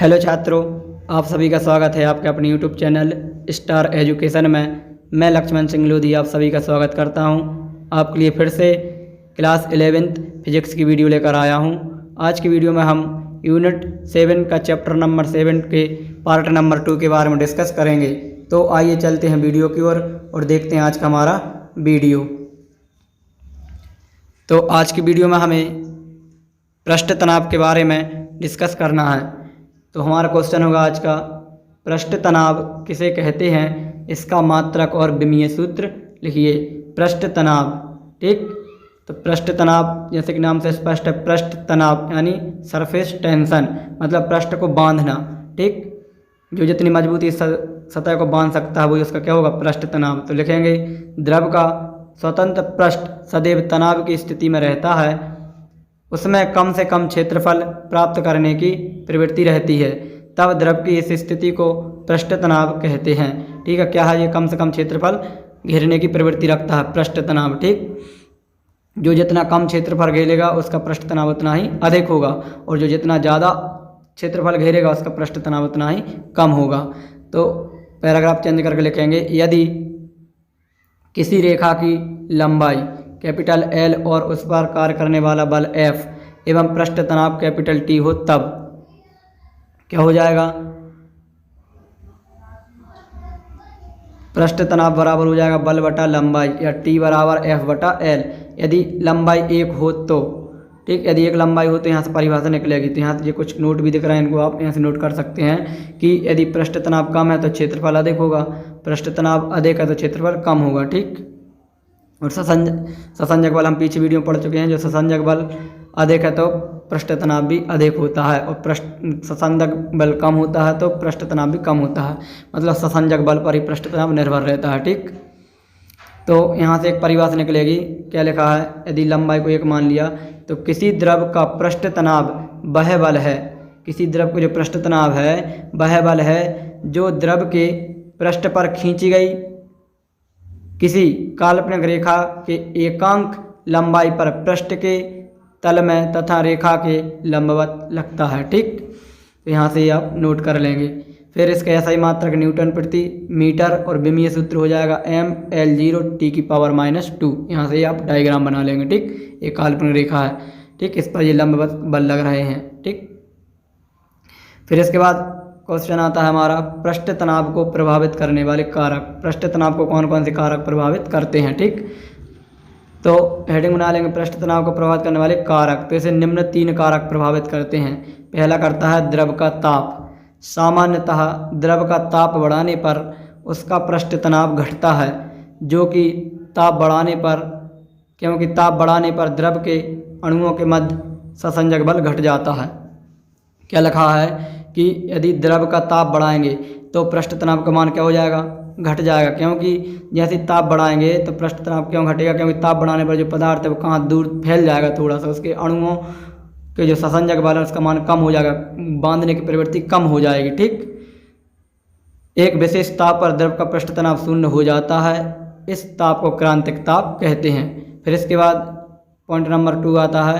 Hello छात्रों, आप सभी का स्वागत है आपके अपने यूट्यूब चैनल स्टार एजुकेशन में। मैं लक्ष्मण सिंह लोधी आप सभी का स्वागत करता हूं। आपके लिए फिर से क्लास 11th फिजिक्स की वीडियो लेकर आया हूं। आज की वीडियो में हम यूनिट 7 का चैप्टर नंबर 7 के पार्ट नंबर 2 के बारे में डिस्कस करेंगे। तो आइए चलते हैं वीडियो की ओर और देखते हैं आज का हमारा वीडियो। तो आज की वीडियो में हमें पृष्ठ तनाव के बारे में डिस्कस करना है। तो हमारा क्वेश्चन होगा आज का, पृष्ठ तनाव किसे कहते हैं, इसका मात्रक और विमीय सूत्र लिखिए। पृष्ठ तनाव, ठीक। तो पृष्ठ तनाव जैसे कि नाम से स्पष्ट है, पृष्ठ तनाव यानी सरफेस टेंशन, मतलब पृष्ठ को बांधना, ठीक। जो जितनी मजबूती सतह को बांध सकता है वही उसका क्या होगा, पृष्ठ तनाव। तो लिखेंगे, द्रव का स्वतंत्र पृष्ठ सदैव तनाव की स्थिति में रहता है, उसमें कम से कम क्षेत्रफल प्राप्त करने की प्रवृत्ति रहती है, तब द्रव की इस स्थिति को पृष्ठ तनाव कहते हैं। ठीक है, क्या है ये, कम से कम क्षेत्रफल घेरने की प्रवृत्ति रखता है, पृष्ठ तनाव, ठीक। जो जितना कम क्षेत्रफल घेरेगा उसका पृष्ठ तनाव उतना ही अधिक होगा, और जो जितना ज़्यादा क्षेत्रफल घेरेगा उसका पृष्ठ तनाव उतना ही कम होगा। तो पैराग्राफ चेंज करके लिखेंगे, यदि किसी रेखा की लंबाई कैपिटल L और उस पर कार्य करने वाला बल F एवं पृष्ठ तनाव कैपिटल T हो, तब क्या हो जाएगा, पृष्ठ तनाव बराबर हो जाएगा बल बटा लंबाई, या T बराबर F बटा L। यदि लंबाई 1 हो तो, ठीक, यदि एक लंबाई हो तो यहाँ से परिभाषा निकलेगी। तो यहाँ से ये कुछ नोट भी दिख रहा है, इनको आप यहाँ से नोट कर सकते हैं कि यदि पृष्ठ तनाव कम है तो क्षेत्रफल अधिक होगा, पृष्ठ तनाव अधिक है तो क्षेत्रफल कम होगा, ठीक। और ससंजक बल हम पीछे वीडियो में पढ़ चुके हैं, जो ससंजक बल अधिक है तो पृष्ठ तनाव भी अधिक होता है, और ससंजक बल कम होता है तो पृष्ठ तनाव भी कम होता है, मतलब ससंजक बल पर ही पृष्ठ तनाव निर्भर रहता है, ठीक। तो यहाँ से एक परिभाषा निकलेगी, क्या लिखा है, यदि लंबाई को 1 मान लिया तो किसी द्रव का पृष्ठ तनाव वह बल है, किसी द्रव को जो पृष्ठ तनाव है वह बल है जो द्रव के पृष्ठ पर खींची गई किसी काल्पनिक रेखा के एकांक लंबाई पर पृष्ठ के तल में तथा रेखा के लंबवत लगता है, ठीक। तो यहाँ से आप नोट कर लेंगे। फिर इसका ऐसा ही मात्रक न्यूटन प्रति मीटर और विमीय सूत्र हो जाएगा mL0 T⁻²। यहाँ से आप डायग्राम बना लेंगे, ठीक। एक काल्पनिक रेखा है, ठीक, इस पर ये लंबवत बल लग रहे हैं, ठीक। फिर इसके बाद क्वेश्चन आता है हमारा, पृष्ठ तनाव को प्रभावित करने वाले कारक। पृष्ठ तनाव को कौन कौन से कारक प्रभावित करते हैं, ठीक। तो हेडिंग बना लेंगे, पृष्ठ तनाव को प्रभावित करने वाले कारक। तो इसे निम्न 3 कारक प्रभावित करते हैं। पहला करता है द्रव का ताप। सामान्यतः द्रव का ताप बढ़ाने पर उसका पृष्ठ तनाव घटता है, जो कि क्योंकि ताप बढ़ाने पर द्रव के अणुओं के मध्य ससंजक बल घट जाता है। क्या लिखा है कि यदि द्रव का ताप बढ़ाएंगे तो पृष्ठ तनाव का मान क्या हो जाएगा, घट जाएगा, क्योंकि जैसे ताप बढ़ाएंगे तो पृष्ठ तनाव क्यों घटेगा, क्योंकि ताप बढ़ाने पर जो पदार्थ है वो कहाँ दूर फैल जाएगा, थोड़ा सा उसके अणुओं के जो ससंजक बल है उसका मान कम हो जाएगा, बांधने की प्रवृत्ति कम हो जाएगी, ठीक। एक विशेष ताप पर द्रव का पृष्ठ तनाव शून्य हो जाता है, इस ताप को क्रांतिक ताप कहते हैं। फिर इसके बाद पॉइंट नंबर 2 आता है,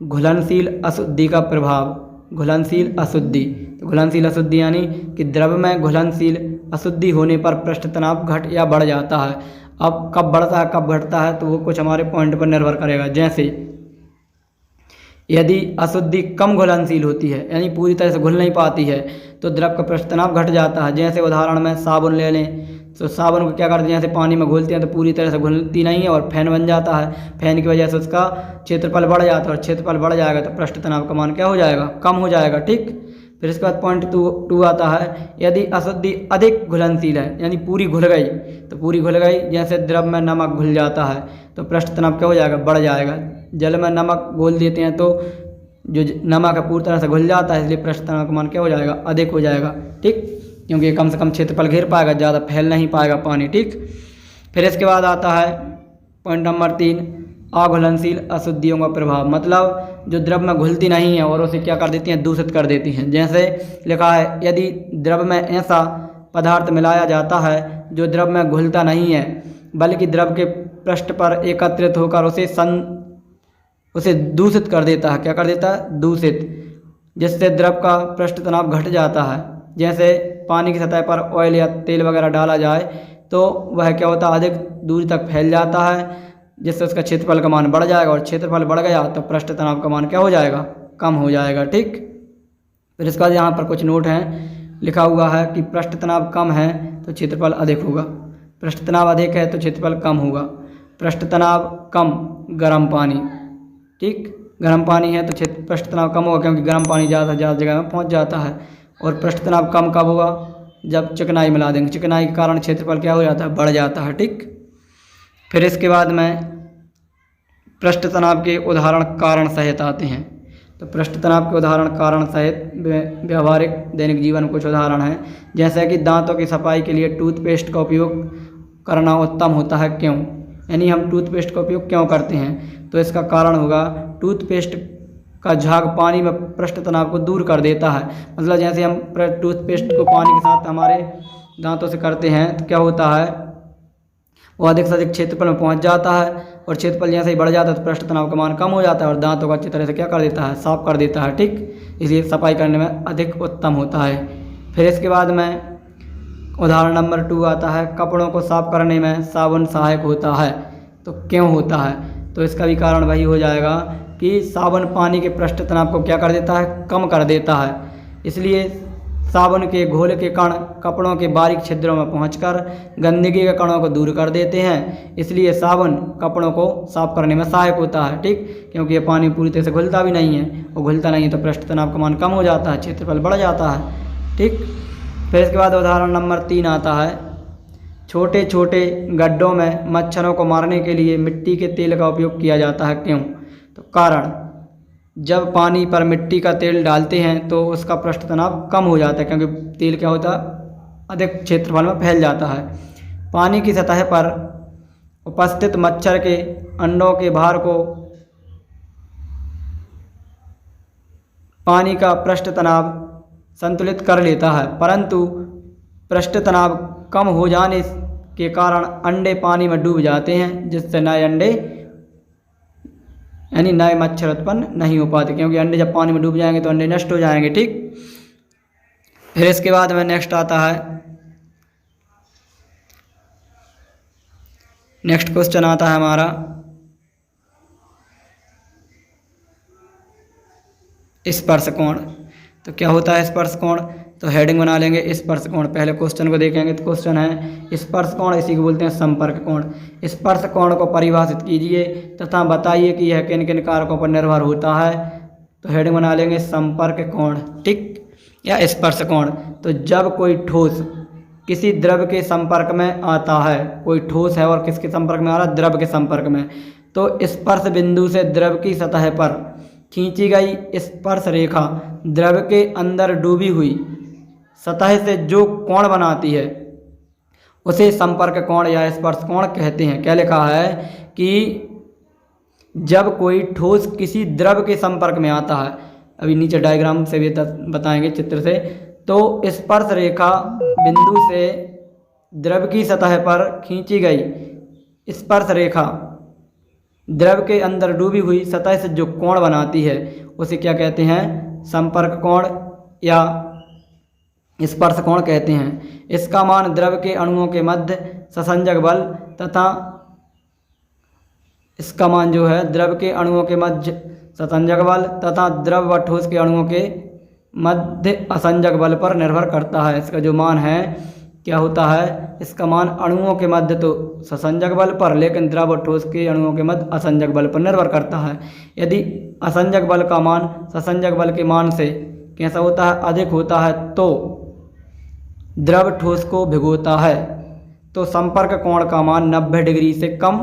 घुलनशील अशुद्धि का प्रभाव। घुलनशील अशुद्धि, तो घुलनशील अशुद्धि यानी कि द्रव में घुलनशील अशुद्धि होने पर पृष्ठ तनाव घट या बढ़ जाता है। अब कब बढ़ता है कब घटता है तो वो कुछ हमारे पॉइंट पर निर्भर करेगा। जैसे यदि अशुद्धि कम घुलनशील होती है, यानी पूरी तरह से घुल नहीं पाती है, तो द्रव का पृष्ठ तनाव घट जाता है। जैसे उदाहरण में साबुन ले लें, तो साबुन को क्या करते हैं, जैसे पानी में घोलते हैं तो पूरी तरह से घुलती नहीं है और फैन बन जाता है, फैन की वजह से उसका क्षेत्रफल बढ़ जाता है, और क्षेत्रफल बढ़ जाएगा तो पृष्ठ तनाव का मान क्या हो जाएगा, कम हो जाएगा, ठीक। फिर इसके बाद पॉइंट 2 आता है, यदि अशुद्धि अधिक घुलनशील है, यानी पूरी घुल गई, तो पूरी घुल गई, जैसे द्रव में नमक घुल जाता है तो पृष्ठ तनाव क्या हो जाएगा, बढ़ जाएगा। जल में नमक घोल देते हैं तो जो नमक है पूरी तरह से घुल जाता है, इसलिए पृष्ठ तनाव का मान क्या हो जाएगा, अधिक हो जाएगा, ठीक, क्योंकि कम से कम क्षेत्रफल घेर पाएगा, ज़्यादा फैल नहीं पाएगा पानी, ठीक। फिर इसके बाद आता है पॉइंट नंबर 3, अघुलनशील अशुद्धियों का प्रभाव। मतलब जो द्रव में घुलती नहीं है और उसे क्या कर देती हैं, दूषित कर देती हैं। जैसे लिखा है, यदि द्रव में ऐसा पदार्थ मिलाया जाता है जो द्रव में घुलता नहीं है बल्कि द्रव के पृष्ठ पर एकत्रित होकर उसे दूषित कर देता है। क्या कर देता है, दूषित। जिससे द्रव का पृष्ठ तनाव घट जाता है। जैसे पानी की सतह पर ऑयल या तेल वगैरह डाला जाए तो वह क्या होता है, अधिक दूरी तक फैल जाता है, जिससे उसका क्षेत्रफल का मान बढ़ जाएगा, और क्षेत्रफल बढ़ गया तो पृष्ठ तनाव का मान क्या हो जाएगा, कम हो जाएगा। ठीक, फिर इसके बाद यहाँ पर कुछ नोट हैं, लिखा हुआ है कि पृष्ठ तनाव कम है तो क्षेत्रफल अधिक होगा, पृष्ठ तनाव अधिक है तो क्षेत्रफल कम होगा। पृष्ठ तनाव कम गर्म पानी, ठीक, गर्म पानी है तो पृष्ठ तनाव कम होगा क्योंकि गर्म पानी ज़्यादा से ज़्यादा जगह में पहुँच जाता है। और पृष्ठ तनाव कम कब होगा, जब चिकनाई मिला देंगे, चिकनाई के कारण क्षेत्रफल क्या हो जाता है, बढ़ जाता है। ठीक, फिर इसके बाद में पृष्ठ तनाव के उदाहरण कारण सहित आते हैं। तो पृष्ठ तनाव के उदाहरण कारण सहित व्यवहारिक दैनिक जीवन कुछ उदाहरण हैं, जैसे कि दांतों की सफाई के लिए टूथपेस्ट का उपयोग करना उत्तम होता है, क्यों, यानी हम टूथपेस्ट का उपयोग क्यों करते हैं, तो इसका कारण होगा टूथपेस्ट का झाग पानी में पृष्ठ तनाव को दूर कर देता है। मतलब जैसे हम टूथपेस्ट को पानी के साथ हमारे दांतों से करते हैं तो क्या होता है, वो अधिक से अधिक क्षेत्रफल में पहुंच जाता है, और क्षेत्रफल जैसे ही बढ़ जाता है तो पृष्ठ तनाव का मान कम हो जाता है और दांतों को अच्छी तरह से क्या कर देता है, साफ कर देता है। ठीक, इसलिए सफाई करने में अधिक उत्तम होता है। फिर इसके बाद में उदाहरण नंबर 2 आता है, कपड़ों को साफ करने में साबुन सहायक होता है, तो क्यों होता है, तो इसका भी कारण वही हो जाएगा कि साबुन पानी के पृष्ठ तनाव को क्या कर देता है, कम कर देता है। इसलिए साबुन के घोल के कण कपड़ों के बारीक छिद्रों में पहुंचकर गंदगी के कणों को दूर कर देते हैं, इसलिए साबुन कपड़ों को साफ करने में सहायक होता है। ठीक, क्योंकि ये पानी पूरी तरह से घुलता भी नहीं है, और घुलता नहीं है तो पृष्ठ तनाव का मान कम हो जाता है, क्षेत्रफल बढ़ जाता है। ठीक, फिर इसके बाद उदाहरण नंबर 3 आता है, छोटे छोटे गड्ढों में मच्छरों को मारने के लिए मिट्टी के तेल का उपयोग किया जाता है, क्यों, तो कारण जब पानी पर मिट्टी का तेल डालते हैं तो उसका पृष्ठ तनाव कम हो जाता है, क्योंकि तेल क्या होता है, अधिक क्षेत्रफल में फैल जाता है। पानी की सतह पर उपस्थित मच्छर के अंडों के भार को पानी का पृष्ठ तनाव संतुलित कर लेता है, परंतु पृष्ठ तनाव कम हो जाने के कारण अंडे पानी में डूब जाते हैं, जिससे नए अंडे यानी नए मच्छर उत्पन्न नहीं हो पाते, क्योंकि अंडे जब पानी में डूब जाएंगे तो अंडे नष्ट हो जाएंगे। ठीक, फिर इसके बाद में नेक्स्ट आता है, नेक्स्ट क्वेश्चन आता है हमारा स्पर्श कोण। तो क्या होता है स्पर्श कोण, तो हेडिंग बना लेंगे स्पर्श कोण। पहले क्वेश्चन को देखेंगे तो क्वेश्चन है स्पर्श कोण, इसी को बोलते हैं संपर्क कोण। स्पर्श कोण को परिभाषित कीजिए तथा बताइए कि यह किन किन कारकों पर निर्भर होता है। तो हेडिंग बना लेंगे संपर्क कोण, ठीक, या स्पर्श कोण। तो जब कोई ठोस किसी द्रव के संपर्क में आता है, कोई ठोस है और किसके संपर्क में आ रहा है, द्रव के संपर्क में, तो स्पर्श बिंदु से द्रव की सतह पर खींची गई स्पर्श रेखा द्रव के अंदर डूबी हुई सतह से जो कोण बनाती है उसे संपर्क कोण या स्पर्श कोण कहते हैं। क्या लिखा है कि जब कोई ठोस किसी द्रव के संपर्क में आता है, अभी नीचे डायग्राम से भी बताएंगे चित्र से, तो स्पर्श रेखा बिंदु से द्रव की सतह पर खींची गई स्पर्श रेखा द्रव के अंदर डूबी हुई सतह से जो कोण बनाती है उसे क्या कहते हैं, संपर्क कोण या स्पर्श कोण कहते हैं। इसका मान द्रव के अणुओं के मध्य ससंजक बल तथा इसका मान जो है द्रव के अणुओं के मध्य ससंजक बल तथा द्रव व ठोस के अणुओं के मध्य असंजक बल पर निर्भर करता है। इसका जो मान है क्या होता है, इसका मान अणुओं के मध्य तो ससंजक बल पर, लेकिन द्रव और ठोस के अणुओं के मध्य असंजक बल पर निर्भर करता है। यदि असंजक बल का मान ससंजक बल के मान से कैसा होता है, अधिक होता है, तो द्रव ठोस को भिगोता है, तो संपर्क कोण का मान 90 डिग्री से कम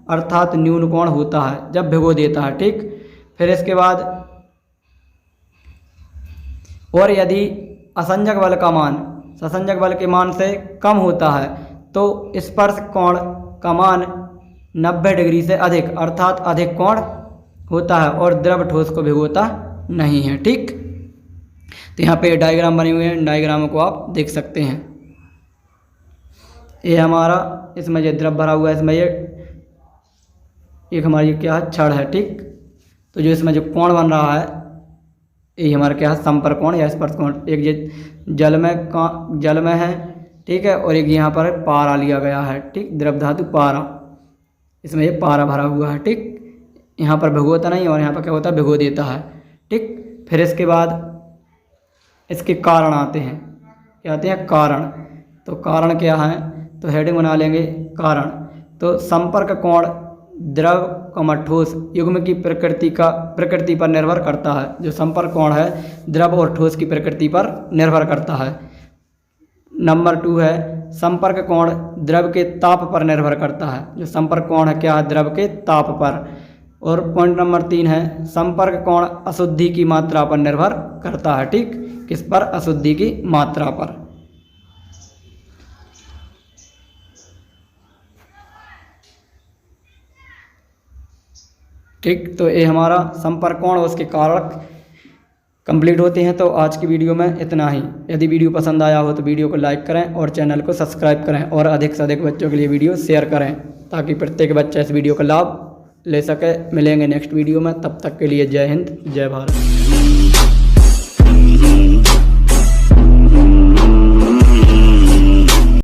अर्थात न्यून कोण होता है जब भिगो देता है। ठीक, फिर इसके बाद और यदि असंजक बल का मान ससंजक बल के मान से कम होता है तो स्पर्श कोण का मान 90 डिग्री से अधिक अर्थात अधिक कोण होता है और द्रव ठोस को भिगोता नहीं है। ठीक, तो यहाँ पे डायग्राम बने हुए हैं, डायग्रामों को आप देख सकते हैं। ये हमारा इसमें ये द्रव भरा हुआ है, इसमें ये एक हमारी क्या है, छड़ है। ठीक, तो जो इसमें जो कोण बन रहा है ये हमारा क्या है, संपर्क कोण या स्पर्श कोण। एक ये जल में है, ठीक है, और एक यहाँ पर पारा लिया गया है, ठीक, द्रव धातु पारा, इसमें ये पारा भरा हुआ है, ठीक। यहाँ पर भिगोता नहीं और यहाँ पर क्या होता है, भिगो देता है, ठीक। फिर इसके बाद इसके कारण आते हैं, क्या आते हैं, कारण। तो कारण क्या है, तो हेडिंग बना लेंगे कारण। तो संपर्क कोण द्रव ठोस युग्म की प्रकृति पर निर्भर करता है। जो संपर्क कोण है द्रव और ठोस की प्रकृति पर निर्भर करता है। नंबर 2 है संपर्क कोण द्रव के ताप पर निर्भर करता है। जो संपर्क कोण है क्या है, द्रव के ताप पर। और पॉइंट नंबर 3 है संपर्क कोण अशुद्धि की मात्रा पर निर्भर करता है, ठीक। किस पर, अशुद्धि की मात्रा पर। ठीक, तो ये हमारा संपर्क कोण और उसके कारक कंप्लीट होते हैं। तो आज की वीडियो में इतना ही। यदि वीडियो पसंद आया हो तो वीडियो को लाइक करें और चैनल को सब्सक्राइब करें और अधिक से अधिक बच्चों के लिए वीडियो शेयर करें ताकि प्रत्येक बच्चा इस वीडियो का लाभ ले सके। मिलेंगे नेक्स्ट वीडियो में, तब तक के लिए जय हिंद, जय भारत।